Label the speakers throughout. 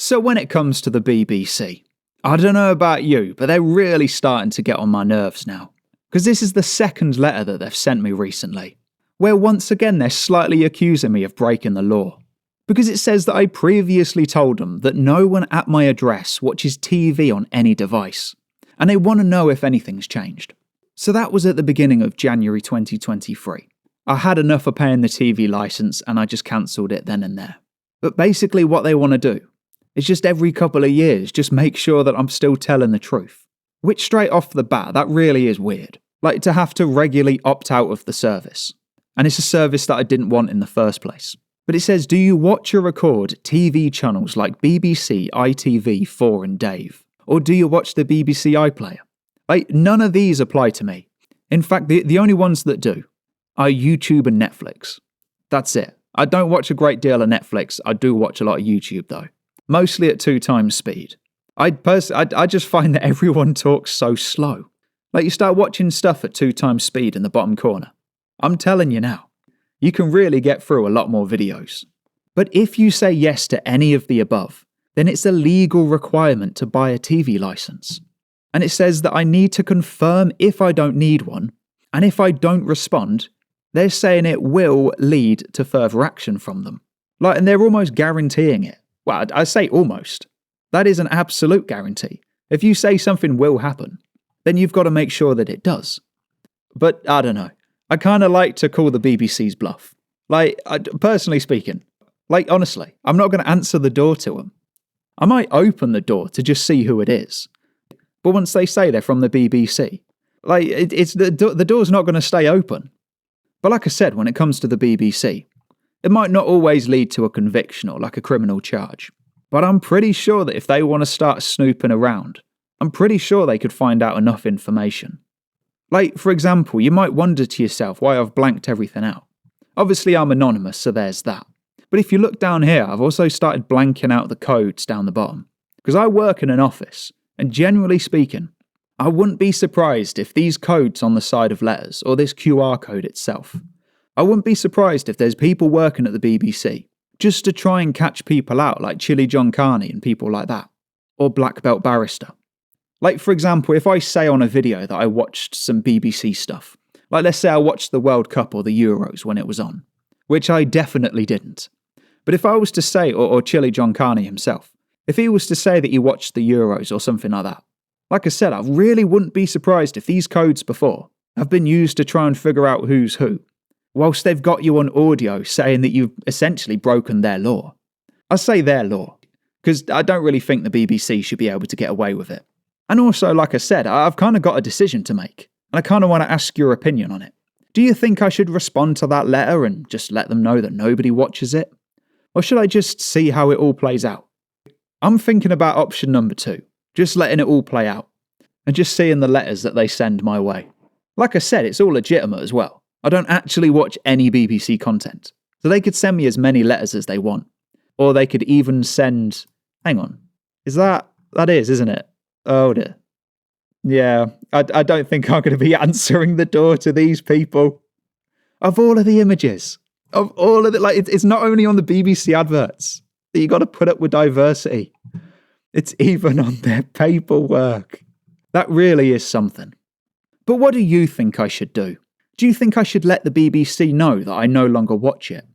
Speaker 1: So when it comes to the BBC, I don't know about you, but they're really starting to get on my nerves now. Because this is the second letter that they've sent me recently, where once again they're slightly accusing me of breaking the law. Because it says that I previously told them that no one at my address watches TV on any device, and they want to know if anything's changed. So that was at the beginning of January 2023. I had enough of paying the TV license and I just cancelled it then and there. But basically what they want to do is just every couple of years just make sure that I'm still telling the truth. Which straight off the bat, that really is weird. Like to have to regularly opt out of the service. And it's a service that I didn't want in the first place. But it says, do you watch or record TV channels like BBC, ITV4 and Dave? Or do you watch the BBC iPlayer? Like, none of these apply to me. In fact, the only ones that do are YouTube and Netflix. That's it. I don't watch a great deal of Netflix. I do watch a lot of YouTube though. Mostly at 2 times speed. I just find that everyone talks so slow. Like you start watching stuff at 2 times speed in the bottom corner. I'm telling you now, you can really get through a lot more videos. But if you say yes to any of the above, then it's a legal requirement to buy a TV license. And it says that I need to confirm if I don't need one, and if I don't respond, they're saying it will lead to further action from them. Like, and they're almost guaranteeing it. Well, I say almost. That is an absolute guarantee. If you say something will happen, then you've got to make sure that it does. But I don't know. I kind of like to call the BBC's bluff. Like, personally speaking, like honestly, I'm not going to answer the door to them. I might open the door to just see who it is. But once they say they're from the BBC, like the door's not going to stay open. But like I said, when it comes to the BBC, it might not always lead to a conviction or like a criminal charge. But I'm pretty sure that if they want to start snooping around, I'm pretty sure they could find out enough information. Like, for example, you might wonder to yourself why I've blanked everything out. Obviously I'm anonymous, so there's that. But if you look down here, I've also started blanking out the codes down the bottom. Because I work in an office, and generally speaking, I wouldn't be surprised if these codes on the side of letters, or this QR code itself, I wouldn't be surprised if there's people working at the BBC, just to try and catch people out like Chili John Carney and people like that. Or Black Belt Barrister. Like for example, if I say on a video that I watched some BBC stuff, like let's say I watched the World Cup or the Euros when it was on, which I definitely didn't. But if I was to say, or Chili John Carney himself, if he was to say that he watched the Euros or something like that, like I said, I really wouldn't be surprised if these codes before have been used to try and figure out who's who, whilst they've got you on audio saying that you've essentially broken their law. I say their law, because I don't really think the BBC should be able to get away with it. And also, like I said, I've kind of got a decision to make, and I kind of want to ask your opinion on it. Do you think I should respond to that letter and just let them know that nobody watches it? Or should I just see how it all plays out? I'm thinking about option number 2, just letting it all play out, and just seeing the letters that they send my way. Like I said, it's all legitimate as well. I don't actually watch any BBC content, so they could send me as many letters as they want. Or they could even send... Hang on. That is, isn't it? Oh dear. Yeah, I don't think I'm going to be answering the door to these people. Of all of the images, of all of the... Like, it's not only on the BBC adverts that you got to put up with diversity. It's even on their paperwork. That really is something. But what do you think I should do? Do you think I should let the BBC know that I no longer watch it?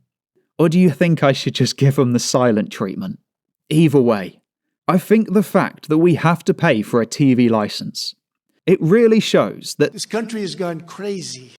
Speaker 1: Or do you think I should just give them the silent treatment? Either way, I think the fact that we have to pay for a TV license, it really shows that
Speaker 2: this country has gone crazy.